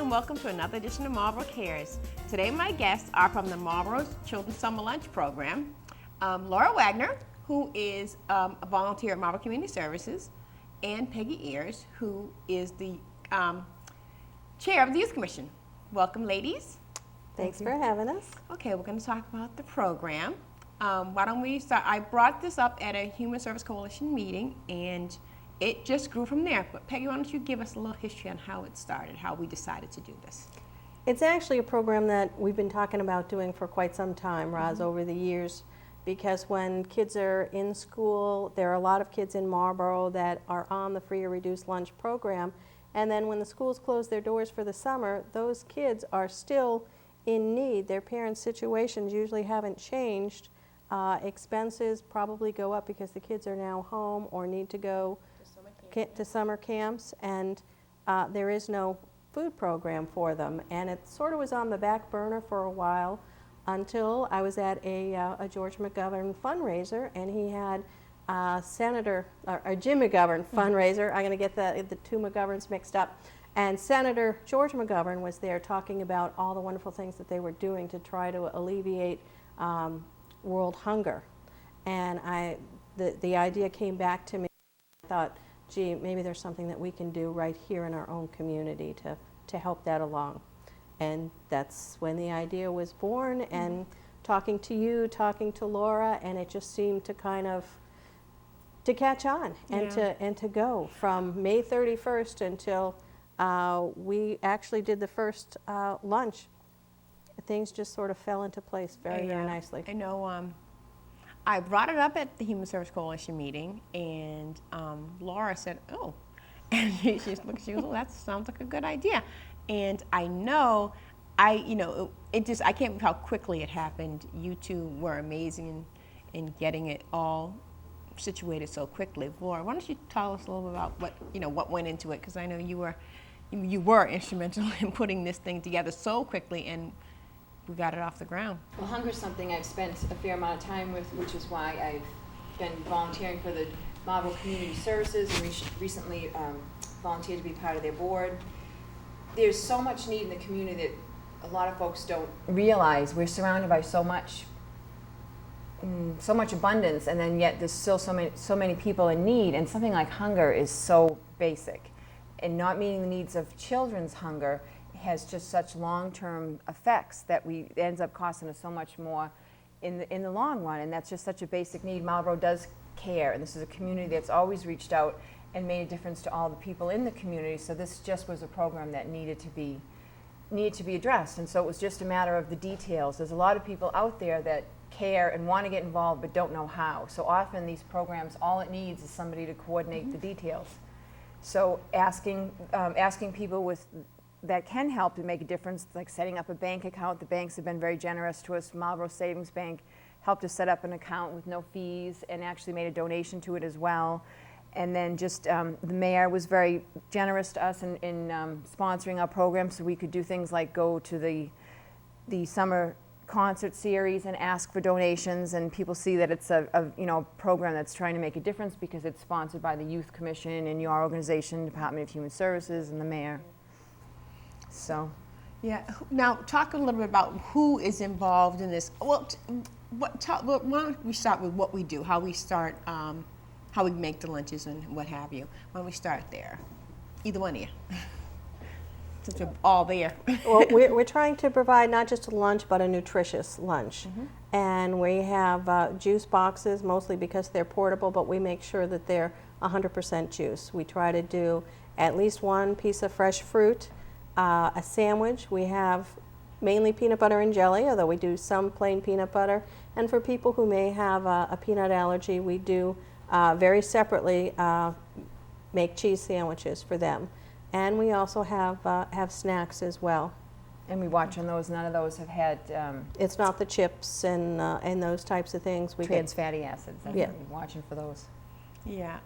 and welcome to another edition of Marlborough Cares. Today my guests are from the Marlborough Children's Summer Lunch Program, Laura Wagner, who is a volunteer at Marlborough Community Services, and Peggy Ayers, who is the chair of the Youth Commission. Welcome, ladies. Thanks for having us. Okay, we're going to talk about the program. Why don't we start? I brought this up at a Human Service Coalition meeting, and it just grew from there. But Peggy, why don't you give us a little history on how it started, how we decided to do this? It's actually a program that we've been talking about doing for quite some time, Roz, over the years, because when kids are in school, there are a lot of kids in Marlborough that are on the free or reduced lunch program, and then when the schools close their doors for the summer, those kids are still in need. Their parents' situations usually haven't changed. Expenses probably go up because the kids are now home or need to go to summer camps, and there is no food program for them. And it sort of was on the back burner for a while until I was at a George McGovern fundraiser, and he had Jim McGovern fundraiser. I'm going to get the two McGoverns mixed up. And Senator George McGovern was there talking about all the wonderful things that they were doing to try to alleviate world hunger. And the idea came back to me. I thought, gee, maybe there's something that we can do right here in our own community to help that along. And that's when the idea was born, and talking to you, talking to Laura, and it just seemed to kind of to catch on and to go from May 31st until we actually did the first lunch. Things just sort of fell into place very nicely. I know I brought it up at the Human Service Coalition meeting, and Laura said, oh, and she looked, she goes, oh, that sounds like a good idea. And I know, I can't believe how quickly it happened. You two were amazing in getting it all situated so quickly. Laura, why don't you tell us a little bit about what went into it, because I know you were instrumental in putting this thing together so quickly, and we got it off the ground. Well, hunger is something I've spent a fair amount of time with, which is why I've been volunteering for the Marlborough Community Services and recently volunteered to be part of their board. There's so much need in the community that a lot of folks don't realize. We're surrounded by so much abundance, and then yet there's still so many people in need, and something like hunger is so basic. And not meeting the needs of children's hunger has just such long-term effects that it ends up costing us so much more in the long run, and that's just such a basic need. Marlborough does care, and this is a community that's always reached out and made a difference to all the people in the community, so this just was a program that needed to be addressed, and so it was just a matter of the details. There's a lot of people out there that care and want to get involved but don't know how, so often these programs, all it needs is somebody to coordinate the details. So asking people that can help to make a difference, like setting up a bank account. The banks have been very generous to us. Marlborough Savings Bank helped us set up an account with no fees and actually made a donation to it as well. And then just the mayor was very generous to us in sponsoring our program, so we could do things like go to the summer concert series and ask for donations, and people see that it's a program that's trying to make a difference because it's sponsored by the Youth Commission and your organization, Department of Human Services, and the mayor. So, yeah. Now, talk a little bit about who is involved in this. Well, why don't we start with what we do, how we start, how we make the lunches and what have you. Why don't we start there? Either one of you, since we're all there. Well, we're trying to provide not just a lunch, but a nutritious lunch. And we have juice boxes, mostly because they're portable, but we make sure that they're 100% juice. We try to do at least one piece of fresh fruit, a sandwich. We have mainly peanut butter and jelly, although we do some plain peanut butter. And for people who may have a peanut allergy, we do very separately make cheese sandwiches for them. And we also have snacks as well. And we watch on those. None of those have had it's not the chips and those types of things. Trans fatty acids. Yeah. We're watching for those. Yeah.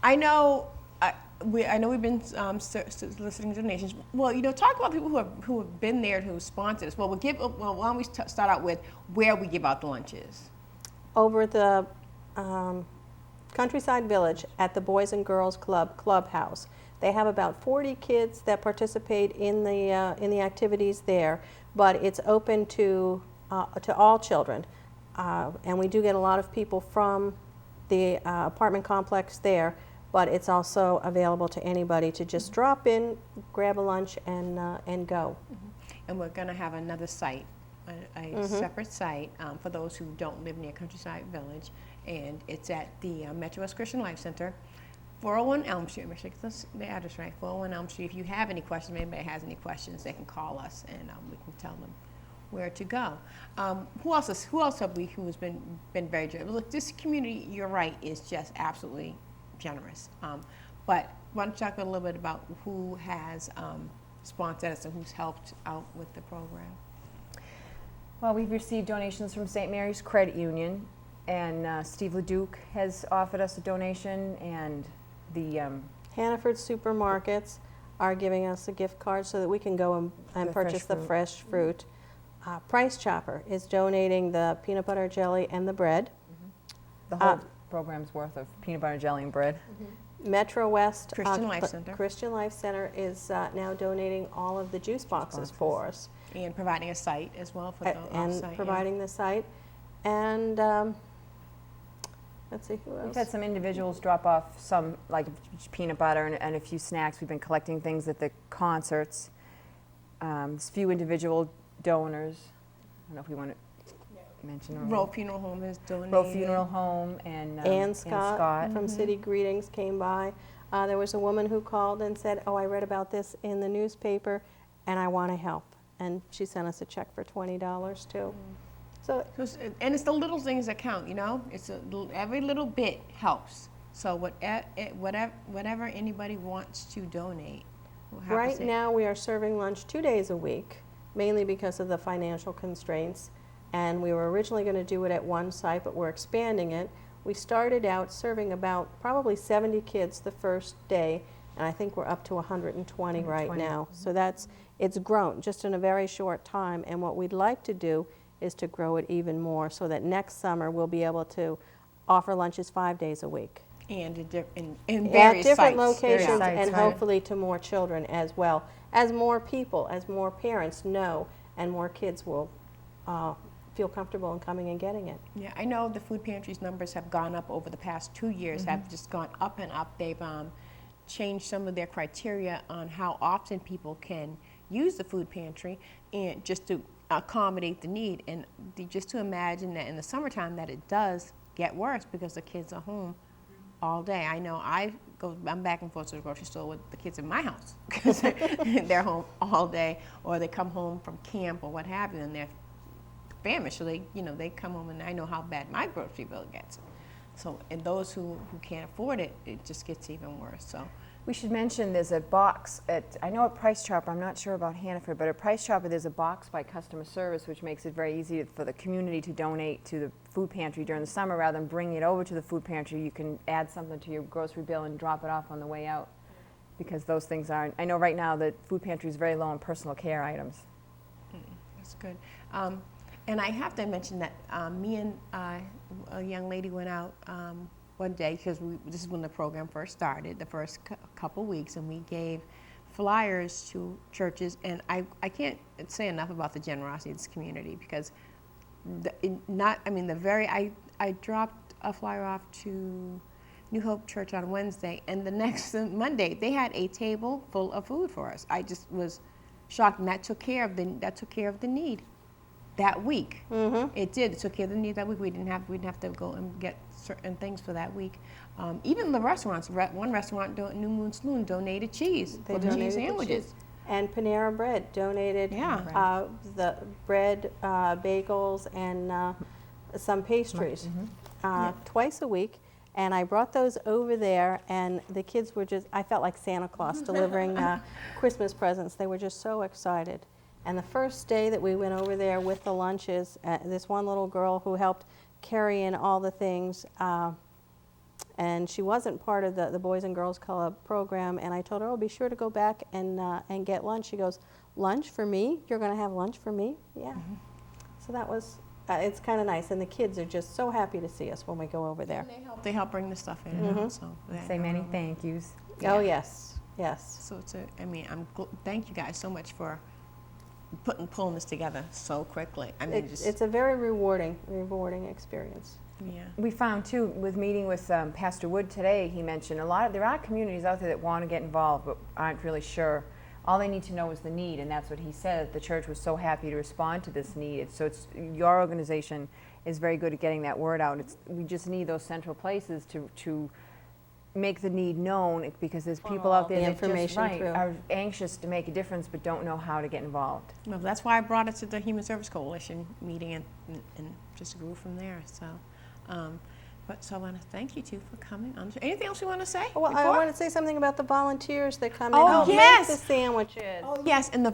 I know we've been soliciting donations. Well, talk about people who have been there, who sponsored us. Well, why don't we start out with where we give out the lunches? Over the Countryside Village at the Boys and Girls Club clubhouse. They have about 40 kids that participate in the activities there, but it's open to all children. And we do get a lot of people from the apartment complex there, but it's also available to anybody to just drop in, grab a lunch, and go. And we're going to have another site, a separate site for those who don't live near Countryside Village, and it's at the Metro West Christian Life Center, 401 Elm Street. Make sure I get the address right. 401 Elm Street. If you have any questions, if anybody has any questions, they can call us, and we can tell them where to go. Who else have we who has been very generous? Look, this community, you're right, is just absolutely generous. But why don't you talk a little bit about who has sponsored us and who's helped out with the program? Well, we've received donations from St. Mary's Credit Union, and Steve LeDuc has offered us a donation, and the Hannaford Supermarkets are giving us a gift card so that we can go and purchase the fresh fruit. Price Chopper is donating the peanut butter jelly and the bread. the whole program's worth of peanut butter jelly and bread. Metro West Christian Life Center. Christian Life Center is now donating all of the juice boxes for us. And providing a site as well for the And off-site, providing the site. And let's see, who else? We've had some individuals drop off some, like peanut butter and a few snacks. We've been collecting things at the concerts. A few individual donors. I don't know if we want to mention them. Row Funeral Home is donating. Row Funeral Home and Ann Scott from City Greetings came by. There was a woman who called and said, "Oh, I read about this in the newspaper, and I want to help." And she sent us a check for $20 too. So, And it's the little things that count, you know. It's every little bit helps. So whatever anybody wants to donate, we'll have right now we are serving lunch 2 days a week, mainly because of the financial constraints. And we were originally going to do it at one site, but we're expanding it. We started out serving about probably 70 kids the first day, and I think we're up to 120 right now. So it's grown just in a very short time, and what we'd like to do is to grow it even more so that next summer we'll be able to offer lunches 5 days a week. And in At various different sites. locations, sites, and right. hopefully to more children as well. As more people, as more parents know, and more kids will feel comfortable in coming and getting it. Yeah, I know the food pantry's numbers have gone up over the past 2 years, have just gone up and up. They've changed some of their criteria on how often people can use the food pantry, and just to accommodate the need. And just to imagine that in the summertime that it does get worse because the kids are home all day. I know I'm back and forth to the grocery store with the kids in my house because they're home all day, or they come home from camp or what have you, and they're famished, so they come home, and I know how bad my grocery bill gets. So, and those who can't afford it, it just gets even worse. So, We should mention there's a box I know at Price Chopper, I'm not sure about Hannaford, but at Price Chopper there's a box by customer service, which makes it very easy for the community to donate to the food pantry during the summer. Rather than bringing it over to the food pantry, you can add something to your grocery bill and drop it off on the way out, because those things aren't. I know right now the food pantry is very low on personal care items. that's good. And I have to mention that me and a young lady went out one day, because this is when the program first started, the first couple weeks, and we gave flyers to churches. And I can't say enough about the generosity of this community, because I dropped a flyer off to New Hope Church on Wednesday, and the next Monday they had a table full of food for us. I just was shocked, and that took care of the need that week. It did. It took care of the need that week. We didn't have to go and get certain things for that week. Even the restaurants. One restaurant, New Moon Saloon, donated cheese for the cheese sandwiches. And Panera Bread donated the bread, bagels, and some pastries twice a week. And I brought those over there, and the kids were I felt like Santa Claus delivering Christmas presents. They were just so excited. And the first day that we went over there with the lunches, this one little girl who helped carry in all the things, and she wasn't part of the Boys and Girls Club program, and I told her, "Oh, be sure to go back and get lunch." She goes, "Lunch for me? You're going to have lunch for me?" Yeah. So that was it's kind of nice, and the kids are just so happy to see us when we go over there. And they help bring the stuff in. So Say many thank yous. Oh, yes, yes. So thank you guys so much for pulling this together so quickly. I mean, It's a very rewarding experience. yeah. We found too, with meeting with Pastor Wood today, he mentioned there are communities out there that want to get involved but aren't really sure. All they need to know is the need, and that's what he said. The church was so happy to respond to this need. So your organization is very good at getting that word out. We just need those central places to make the need known, because there's people out there that just are anxious to make a difference but don't know how to get involved. Well, that's why I brought it to the Human Service Coalition meeting and just grew from there. So, so I want to thank you two for coming. Anything else you want to say? Well, I before? want to say something about the volunteers that come Oh, in and yes. make the sandwiches. Oh, yes, and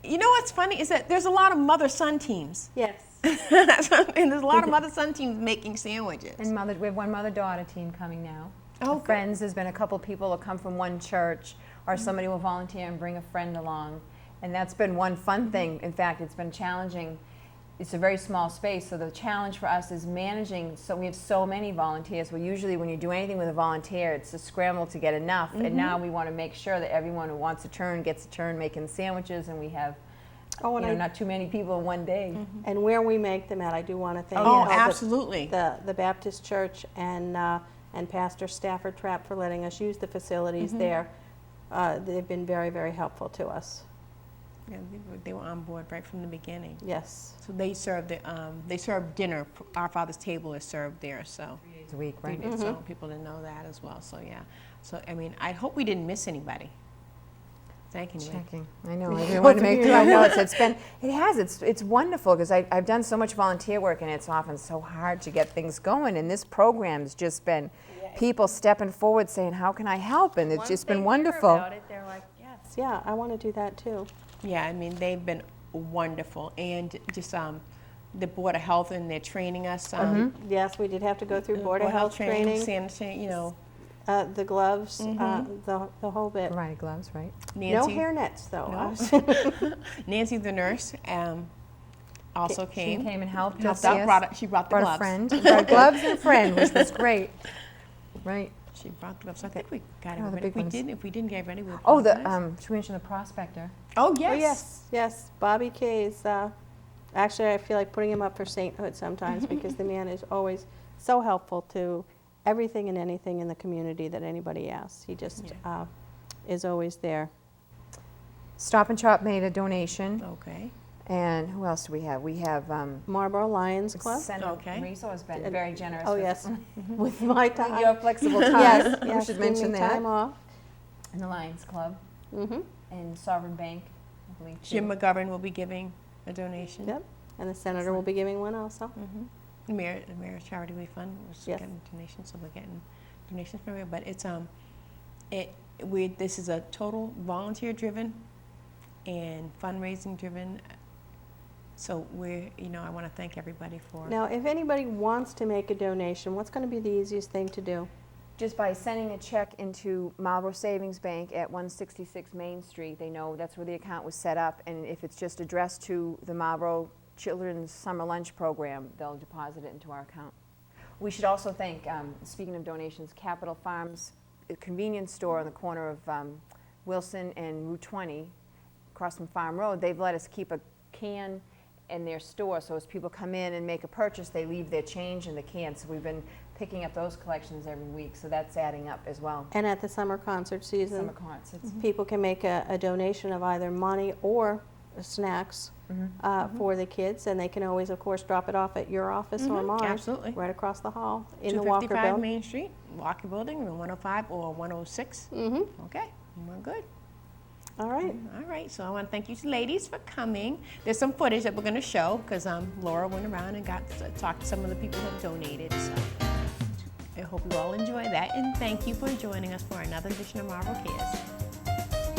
you know what's funny is that there's a lot of mother-son teams. Yes. And there's a lot of mother-son teams making sandwiches. And we have one mother-daughter team coming now. Oh, Friends, there's been a couple people that come from one church, or somebody will volunteer and bring a friend along. And that's been one fun thing. In fact, it's been challenging. It's a very small space, so the challenge for us is managing. So we have so many volunteers. Well, usually when you do anything with a volunteer, it's a scramble to get enough. And now we want to make sure that everyone who wants a turn gets a turn making sandwiches, and we have not too many people in one day. And where we make them at, I do want to thank absolutely. the Baptist Church and Pastor Stafford Trapp for letting us use the facilities there. They've been very, very helpful to us. Yeah, they were on board right from the beginning. Yes. So they served dinner. Our Father's table is served there. So 3 days a week, right? So people didn't know that as well. So yeah. So I mean, I hope we didn't miss anybody. Thank you. Checking. I know. I didn't want to make. I know it's wonderful, because I've done so much volunteer work, and it's often so hard to get things going. And this program's just been people stepping forward saying, "How can I help?" And it's just been wonderful. They're like, yes, yeah, I want to do that too. Yeah, I mean, they've been wonderful, and just the Board of Health, and they're training us. Yes, we did have to go through Board of Health training. Sanitation, the gloves, the whole bit. Variety gloves, right? Nancy, No hairnets, though. No. Nancy, the nurse, also came. She came and helped us. Out. She brought the gloves. A friend. Brought gloves and a friend, which was great. Right. She brought the gloves. I think we got it the ready. big ones. If we didn't get ready, we Oh, apologize. should we mention the prospector? Oh, yes. Oh, yes. Bobby K is, actually, I feel like putting him up for sainthood sometimes because the man is always so helpful to everything and anything in the community that anybody asks. He just is always there. Stop and Shop made a donation. Okay. And who else do we have? We have Marlborough Lions Club. Senator Okay. Riso has been very generous. Oh, yes. With my time. Your flexible time. Yes, We yes, should give mention me that. time off. And the Lions Club. And Sovereign Bank, I believe. too. Jim McGovern will be giving a donation. Yep. And the senator will be giving one also. The Mayor's Charity Relief Fund was Yes. getting donations, so we're getting donations from here. But it's this is a total volunteer-driven and fundraising-driven. So I want to thank everybody for. Now, if anybody wants to make a donation, what's going to be the easiest thing to do? Just by sending a check into Marlborough Savings Bank at 166 Main Street. They know that's where the account was set up, and if it's just addressed to the Marlborough Children's Summer Lunch Program, they'll deposit it into our account. We should also thank, speaking of donations, Capital Farms, a convenience store on the corner of Wilson and Route 20, across from Farm Road. They've let us keep a can in their store, so as people come in and make a purchase, they leave their change in the can. So we've been picking up those collections every week, so that's adding up as well. And at the summer concert season, Summer concerts. people can make a donation of either money or snacks for the kids, and they can always, of course, drop it off at your office or mine, Absolutely. right across the hall in the Walker 255 Building. Main Street, Walker Building, room 105 or 106. Okay, we're good. All right. All right, so I want to thank you ladies for coming. There's some footage that we're going to show because Laura went around and got to talk to some of the people who have donated. So I hope you all enjoy that, and thank you for joining us for another edition of Marlborough Cares.